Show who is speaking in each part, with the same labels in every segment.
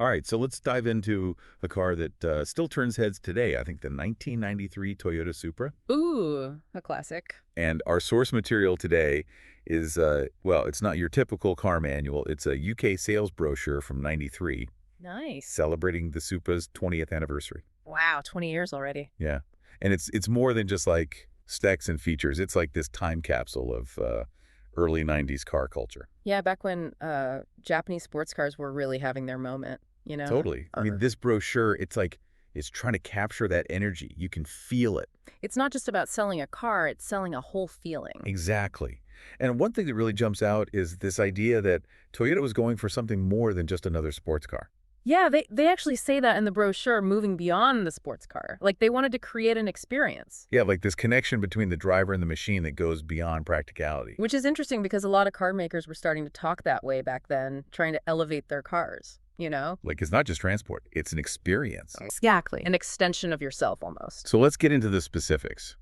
Speaker 1: All right, so let's dive into a car that still turns heads today. I think the 1993 Toyota Supra.
Speaker 2: Ooh, a classic.
Speaker 1: And our source material today is, well, it's not your typical car manual. It's a UK sales brochure from 93
Speaker 2: Nice.
Speaker 1: celebrating the Supra's 20th anniversary.
Speaker 2: Wow, 20 years already.
Speaker 1: Yeah. And it's more than just like specs and features. It's like this time capsule of early 90s car culture.
Speaker 2: Yeah, back when Japanese sports cars were really having their moment, you know?
Speaker 1: Totally. I mean, this brochure, it's like it's trying to capture that energy. You can feel it.
Speaker 2: It's not just about selling a car, it's selling a whole feeling.
Speaker 1: Exactly. And one thing that really jumps out is this idea that Toyota was going for something more than just another sports car.
Speaker 2: Yeah, they actually say that in the brochure, moving beyond the sports car. Like they wanted to create an experience.
Speaker 1: Yeah, like this connection between the driver and the machine that goes beyond practicality.
Speaker 2: Which is interesting because a lot of car makers were starting to talk that way back then, trying to elevate their cars, you know?
Speaker 1: Like it's not just transport, it's an experience.
Speaker 2: Exactly. An extension of yourself almost.
Speaker 1: So let's get into the specifics.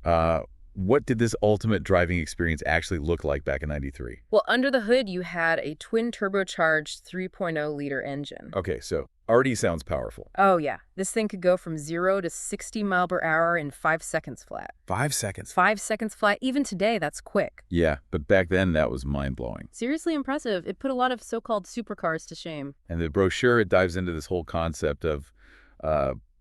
Speaker 1: Uh, what did this ultimate driving experience actually look like back in 93?
Speaker 2: Well, under the hood, you had a twin turbocharged 3.0-liter engine.
Speaker 1: Okay, so already sounds powerful.
Speaker 2: Oh, yeah. This thing could go from 0 to 60 mile per hour in 5 seconds flat.
Speaker 1: 5 seconds.
Speaker 2: 5 seconds flat. Even today, that's quick.
Speaker 1: Yeah, but back then that was mind-blowing.
Speaker 2: Seriously impressive. It put a lot of so-called supercars to shame.
Speaker 1: And the brochure, it dives into this whole concept of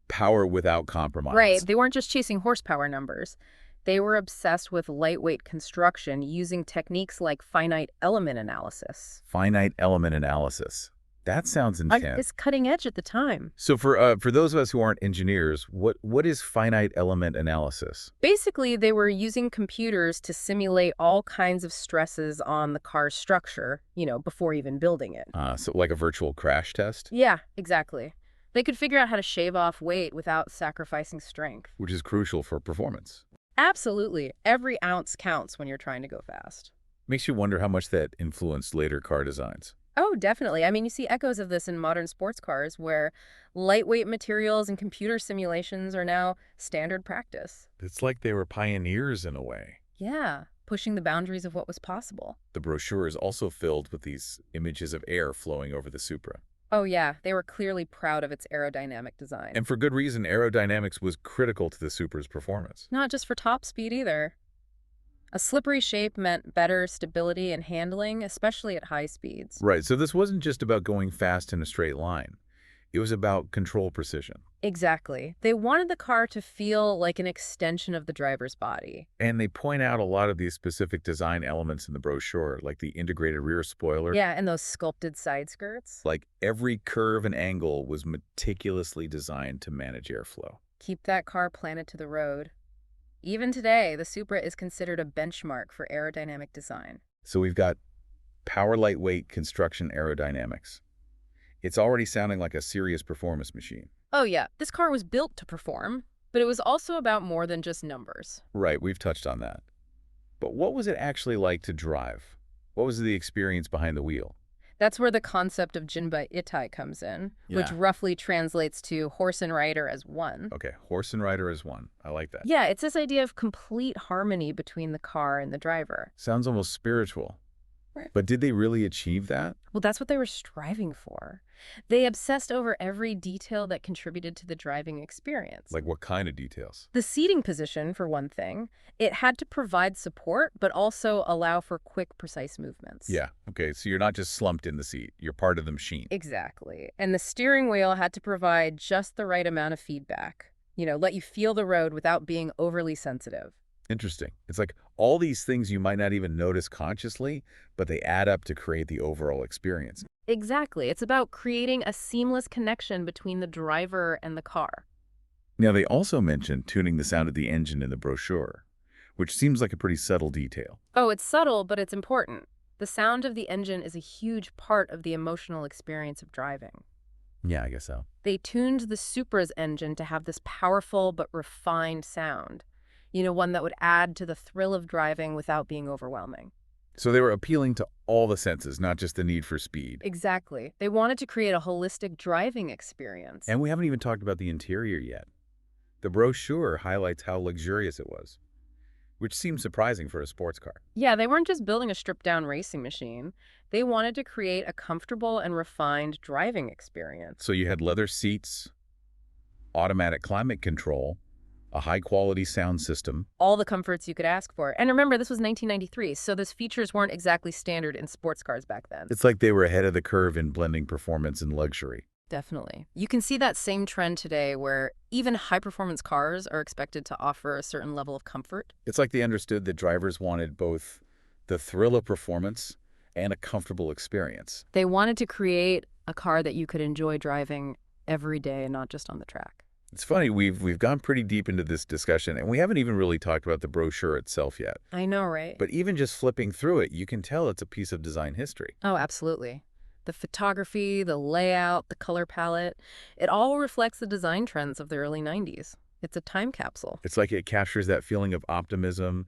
Speaker 1: power without compromise.
Speaker 2: Right. They weren't just chasing horsepower numbers. They were obsessed with lightweight construction using techniques like finite element analysis.
Speaker 1: Finite element analysis. That sounds intense.
Speaker 2: It's cutting edge at the time.
Speaker 1: So for those of us who aren't engineers, what is finite element analysis?
Speaker 2: Basically, they were using computers to simulate all kinds of stresses on the car's structure, before even building it.
Speaker 1: So like a virtual crash test,
Speaker 2: Yeah, exactly. They could figure out how to shave off weight without sacrificing strength.
Speaker 1: which is crucial for performance.
Speaker 2: Absolutely. Every ounce counts when you're trying to go fast.
Speaker 1: Makes you wonder how much that influenced later car designs.
Speaker 2: Oh, definitely. I mean, you see echoes of this in modern sports cars where lightweight materials and computer simulations are now standard practice.
Speaker 1: It's like they were pioneers in a way.
Speaker 2: Yeah, pushing the boundaries of what was possible.
Speaker 1: The brochure is also filled with these images of air flowing over the Supra.
Speaker 2: Oh, yeah, they were clearly proud of its aerodynamic design.
Speaker 1: And for good reason, aerodynamics was critical to the Supra's performance.
Speaker 2: Not just for top speed either. A slippery shape meant better stability and handling, especially at high speeds.
Speaker 1: Right, so this wasn't just about going fast in a straight line. It was about control precision.
Speaker 2: Exactly. They wanted the car to feel like an extension of the driver's body.
Speaker 1: And they point out a lot of these specific design elements in the brochure, like the integrated rear spoiler.
Speaker 2: Yeah, and those sculpted side skirts.
Speaker 1: Like every curve and angle was meticulously designed to manage airflow.
Speaker 2: Keep that car planted to the road. Even today, the Supra is considered a benchmark for aerodynamic design.
Speaker 1: So we've got power lightweight construction aerodynamics. It's already sounding like a serious performance machine.
Speaker 2: Oh yeah, this car was built to perform, but it was also about more than just numbers.
Speaker 1: Right, we've touched on that. But what was it actually like to drive? What was the experience behind the wheel?
Speaker 2: That's where the concept of Jinba Itai comes in, which
Speaker 1: Yeah.
Speaker 2: roughly translates to horse and rider as one.
Speaker 1: Okay, horse and rider is one. I like that.
Speaker 2: Yeah, it's this idea of complete harmony between the car and the driver.
Speaker 1: Sounds almost spiritual.
Speaker 2: Right.
Speaker 1: But did they really achieve that?
Speaker 2: Well, that's what they were striving for. They obsessed over every detail that contributed to the driving experience.
Speaker 1: Like what kind of details?
Speaker 2: The seating position, for one thing, it had to provide support, but also allow for quick, precise movements.
Speaker 1: Yeah, okay, so you're not just slumped in the seat. You're part of the machine.
Speaker 2: Exactly. And the steering wheel had to provide just the right amount of feedback. Let you feel the road without being overly sensitive.
Speaker 1: Interesting. It's like all these things you might not even notice consciously, but they add up to create the overall experience.
Speaker 2: Exactly. It's about creating a seamless connection between the driver and the car.
Speaker 1: Now, they also mentioned tuning the sound of the engine in the brochure, which seems like a pretty subtle detail.
Speaker 2: Oh, it's subtle, but it's important. The sound of the engine is a huge part of the emotional experience of driving.
Speaker 1: Yeah, I guess so.
Speaker 2: They tuned the Supra's engine to have this powerful but refined sound. One that would add to the thrill of driving without being overwhelming.
Speaker 1: So they were appealing to all the senses, not just the need for speed.
Speaker 2: Exactly. They wanted to create a holistic driving experience.
Speaker 1: And we haven't even talked about the interior yet. The brochure highlights how luxurious it was. which seems surprising for a sports car.
Speaker 2: Yeah, they weren't just building a stripped-down racing machine. They wanted to create a comfortable and refined driving experience.
Speaker 1: So you had leather seats, automatic climate control, a high-quality sound system.
Speaker 2: All the comforts you could ask for. And remember, this was 1993, so those features weren't exactly standard in sports cars back then.
Speaker 1: It's like they were ahead of the curve in blending performance and luxury.
Speaker 2: Definitely. You can see that same trend today where even high-performance cars are expected to offer a certain level of comfort.
Speaker 1: It's like they understood that drivers wanted both the thrill of performance and a comfortable experience.
Speaker 2: They wanted to create a car that you could enjoy driving every day and not just on the track.
Speaker 1: It's funny, we've gone pretty deep into this discussion, and we haven't even really talked about the brochure itself yet.
Speaker 2: I know, right?
Speaker 1: But even just flipping through it, you can tell it's a piece of design history.
Speaker 2: Oh, absolutely. The photography, the layout, the color palette, it all reflects the design trends of the early 90s. It's a time capsule.
Speaker 1: It's like it captures that feeling of optimism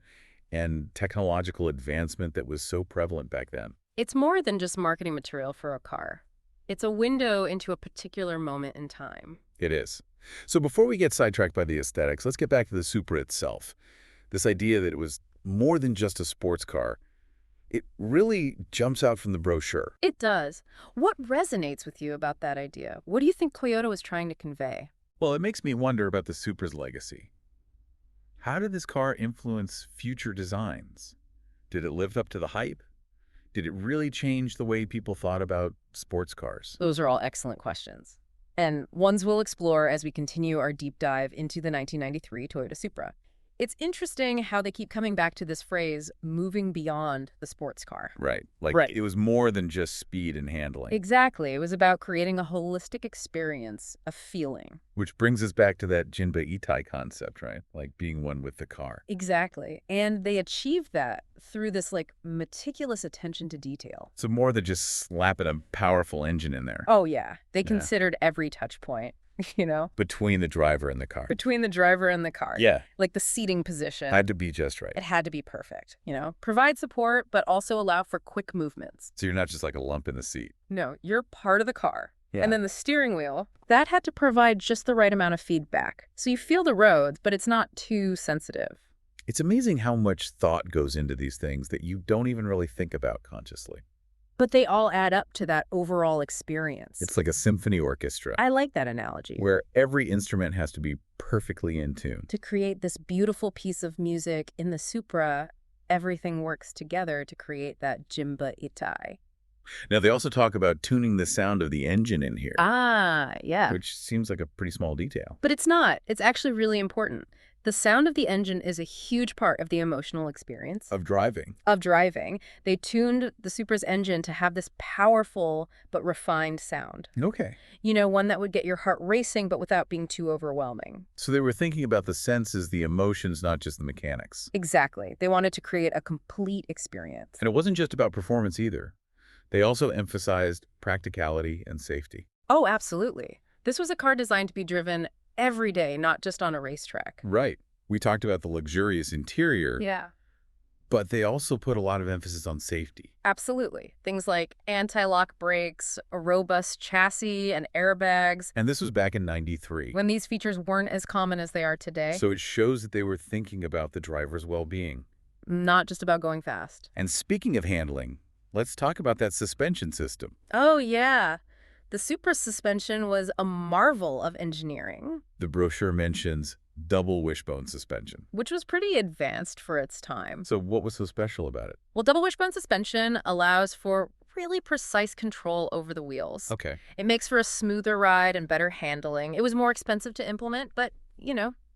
Speaker 1: and technological advancement that was so prevalent back then.
Speaker 2: It's more than just marketing material for a car. It's a window into a particular moment in time.
Speaker 1: It is. So before we get sidetracked by the aesthetics, let's get back to the Supra itself. This idea that it was more than just a sports car. It really jumps out from the brochure.
Speaker 2: It does. What resonates with you about that idea? What do you think Toyota was trying to convey?
Speaker 1: Well, it makes me wonder about the Supra's legacy. How did this car influence future designs? Did it live up to the hype? Did it really change the way people thought about sports cars?
Speaker 2: Those are all excellent questions. And ones we'll explore as we continue our deep dive into the 1993 Toyota Supra. It's interesting how they keep coming back to this phrase, moving beyond the sports car.
Speaker 1: Right. Like
Speaker 2: Right.
Speaker 1: it was more than just speed and handling.
Speaker 2: Exactly. It was about creating a holistic experience, a feeling.
Speaker 1: Which brings us back to that Jinba Itai concept, right? Like being one with the car.
Speaker 2: Exactly. And they achieved that through this meticulous attention to detail.
Speaker 1: So more than just slapping a powerful engine in there.
Speaker 2: Oh, yeah. They
Speaker 1: Yeah.
Speaker 2: considered every touch point,
Speaker 1: Between the driver and the car.
Speaker 2: between the driver and the car.
Speaker 1: Yeah.
Speaker 2: Like the seating position.
Speaker 1: Had to be just right.
Speaker 2: It had to be perfect, Provide support, but also allow for quick movements.
Speaker 1: So you're not just like a lump in the seat.
Speaker 2: No, you're part of the car.
Speaker 1: Yeah.
Speaker 2: And then the steering wheel, that had to provide just the right amount of feedback. So you feel the roads, but it's not too sensitive.
Speaker 1: It's amazing how much thought goes into these things that you don't even really think about consciously.
Speaker 2: But they all add up to that overall experience.
Speaker 1: It's like a symphony orchestra
Speaker 2: I like that analogy.
Speaker 1: where every instrument has to be perfectly in tune.
Speaker 2: To create this beautiful piece of music in the Supra, everything works together to create that Jinba Itai.
Speaker 1: Now, they also talk about tuning the sound of the engine in here,
Speaker 2: Ah, yeah.
Speaker 1: which seems like a pretty small detail.
Speaker 2: But it's not. It's actually really important. The sound of the engine is a huge part of the emotional experience
Speaker 1: Of driving.
Speaker 2: of driving. They tuned the Supra's engine to have this powerful but refined sound.
Speaker 1: Okay.
Speaker 2: One that would get your heart racing but without being too overwhelming.
Speaker 1: So they were thinking about the senses, the emotions, not just the mechanics.
Speaker 2: Exactly. They wanted to create a complete experience.
Speaker 1: And it wasn't just about performance either. They also emphasized practicality and safety.
Speaker 2: Oh, absolutely. This was a car designed to be driven every day, not just on a racetrack.
Speaker 1: Right. We talked about the luxurious interior,
Speaker 2: Yeah.
Speaker 1: but they also put a lot of emphasis on safety.
Speaker 2: Absolutely. Things like anti-lock brakes, a robust chassis, and airbags,
Speaker 1: And this was back in '93.
Speaker 2: when these features weren't as common as they are today.
Speaker 1: So it shows that they were thinking about the driver's well-being.
Speaker 2: Not just about going fast.
Speaker 1: And speaking of handling, let's talk about that suspension system.
Speaker 2: Oh, yeah. The Supra suspension was a marvel of engineering,
Speaker 1: The brochure mentions double wishbone suspension.
Speaker 2: which was pretty advanced for its time.
Speaker 1: So what was so special about it?
Speaker 2: Well, double wishbone suspension allows for really precise control over the wheels.
Speaker 1: Okay.
Speaker 2: It makes for a smoother ride and better handling. It was more expensive to implement, but,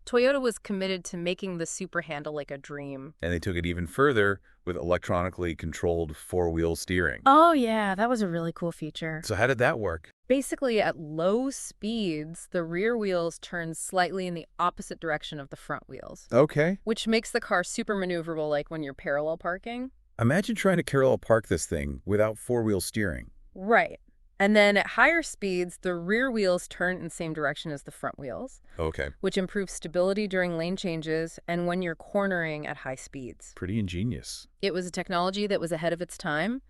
Speaker 2: Toyota was committed to making the Supra handle like a dream.
Speaker 1: And they took it even further with electronically controlled four-wheel steering.
Speaker 2: Oh, yeah, that was a really cool feature.
Speaker 1: So how did that work?
Speaker 2: Basically, at low speeds, the rear wheels turn slightly in the opposite direction of the front wheels,
Speaker 1: Okay.
Speaker 2: which makes the car super maneuverable like when you're parallel parking.
Speaker 1: Imagine trying to parallel park this thing without four-wheel steering.
Speaker 2: Right. And then at higher speeds, the rear wheels turn in the same direction as the front wheels,
Speaker 1: Okay.
Speaker 2: which improves stability during lane changes and when you're cornering at high speeds.
Speaker 1: Pretty ingenious.
Speaker 2: It was a technology that was ahead of its time,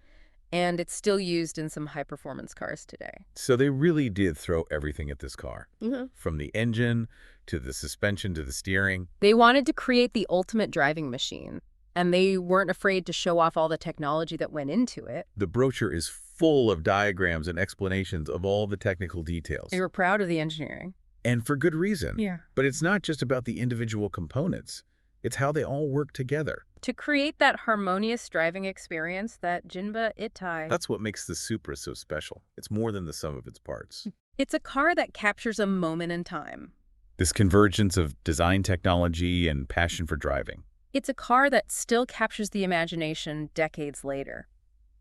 Speaker 2: And it's still used in some high-performance cars today.
Speaker 1: So they really did throw everything at this car,
Speaker 2: Hmm.
Speaker 1: from the engine to the suspension to the steering.
Speaker 2: They wanted to create the ultimate driving machine, and they weren't afraid to show off all the technology that went into it.
Speaker 1: The brochure is full of diagrams and explanations of all the technical details.
Speaker 2: They were proud of the engineering.
Speaker 1: And for good reason.
Speaker 2: Yeah.
Speaker 1: But it's not just about the individual components. It's how they all work together.
Speaker 2: To create that harmonious driving experience that Jinba Itai.
Speaker 1: That's what makes the Supra so special. It's more than the sum of its parts.
Speaker 2: It's a car that captures a moment in time.
Speaker 1: This convergence of design technology and passion for driving.
Speaker 2: It's a car that still captures the imagination decades later.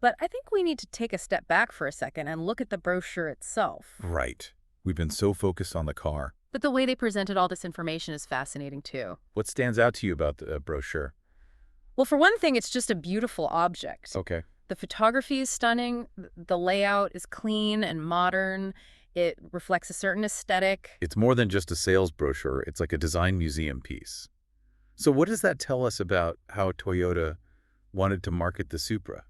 Speaker 2: But I think we need to take a step back for a second and look at the brochure itself.
Speaker 1: Right. We've been so focused on the car.
Speaker 2: But the way they presented all this information is fascinating too.
Speaker 1: What stands out to you about the brochure?
Speaker 2: Well, for one thing, it's just a beautiful object.
Speaker 1: Okay.
Speaker 2: The photography is stunning. The layout is clean and modern. It reflects a certain aesthetic.
Speaker 1: It's more than just a sales brochure. It's like a design museum piece. So what does that tell us about how Toyota wanted to market the Supra?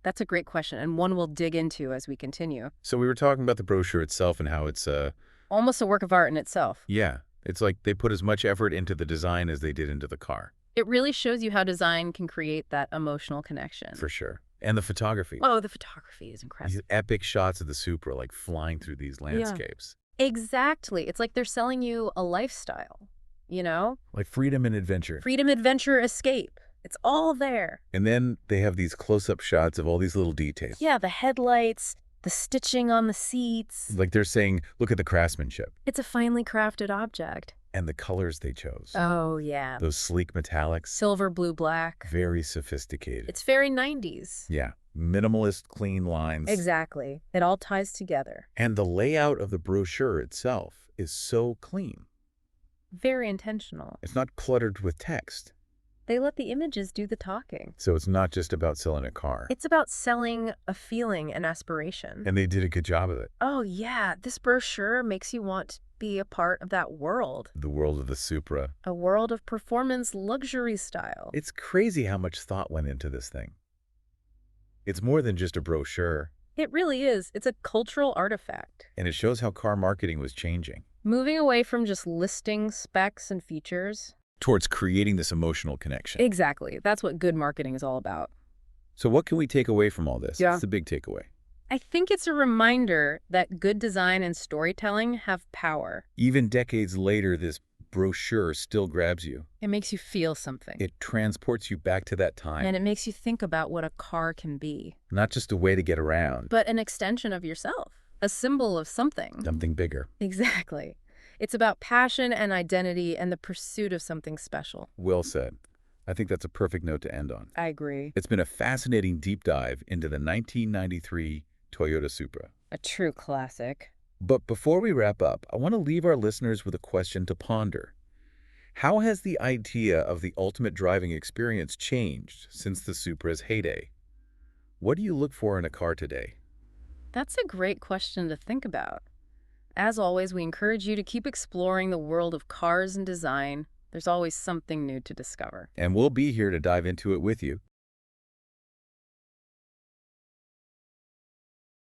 Speaker 2: That's a great question, and one we'll dig into as we continue.
Speaker 1: So we were talking about the brochure itself and how it's,
Speaker 2: Almost a work of art in itself.
Speaker 1: yeah, it's like they put as much effort into the design as they did into the car.
Speaker 2: It really shows you how design can create that emotional connection.
Speaker 1: For sure. And the photography.
Speaker 2: Oh, the photography is incredible.
Speaker 1: These epic shots of the Supra, like flying through these landscapes.
Speaker 2: Exactly. It's like they're selling you a lifestyle, you know?
Speaker 1: Like freedom and adventure.
Speaker 2: Freedom, adventure, escape. It's all there.
Speaker 1: And then they have these close-up shots of all these little details.
Speaker 2: Yeah, the headlights, the stitching on the seats.
Speaker 1: Like they're saying, look at the craftsmanship.
Speaker 2: It's a finely crafted object.
Speaker 1: And the colors they chose.
Speaker 2: Oh, yeah.
Speaker 1: Those sleek metallics.
Speaker 2: Silver, blue, black.
Speaker 1: Very sophisticated.
Speaker 2: It's very 90s.
Speaker 1: Yeah. Minimalist, clean lines.
Speaker 2: Exactly. It all ties together.
Speaker 1: And the layout of the brochure itself is so clean.
Speaker 2: Very intentional.
Speaker 1: It's not cluttered with text.
Speaker 2: They let the images do the talking.
Speaker 1: So it's not just about selling a car.
Speaker 2: It's about selling a feeling and aspiration.
Speaker 1: And they did a good job of it.
Speaker 2: Oh, yeah. This brochure makes you want to be a part of that world.
Speaker 1: The world of the Supra.
Speaker 2: A world of performance luxury style.
Speaker 1: It's crazy how much thought went into this thing. It's more than just a brochure.
Speaker 2: It really is. It's a cultural artifact.
Speaker 1: And it shows how car marketing was changing.
Speaker 2: Moving away from just listing specs and features.
Speaker 1: Towards creating this emotional connection.
Speaker 2: Exactly. That's what good marketing is all about.
Speaker 1: So what can we take away from all this?
Speaker 2: Yeah.
Speaker 1: What's the big takeaway?
Speaker 2: I think it's a reminder that good design and storytelling have power.
Speaker 1: Even decades later, this brochure still grabs you.
Speaker 2: It makes you feel something.
Speaker 1: It transports you back to that time.
Speaker 2: And it makes you think about what a car can be.
Speaker 1: Not just a way to get around.
Speaker 2: But an extension of yourself. A symbol of something.
Speaker 1: Something bigger.
Speaker 2: Exactly. It's about passion and identity and the pursuit of something special.
Speaker 1: Well said. I think that's a perfect note to end on.
Speaker 2: I agree.
Speaker 1: It's been a fascinating deep dive into the 1993 Toyota Supra.
Speaker 2: A true classic.
Speaker 1: But before we wrap up, I want to leave our listeners with a question to ponder. How has the idea of the ultimate driving experience changed since the Supra's heyday? What do you look for in a car today?
Speaker 2: That's a great question to think about. As always, we encourage you to keep exploring the world of cars and design. There's always something new to discover.
Speaker 1: And we'll be here to dive into it with you.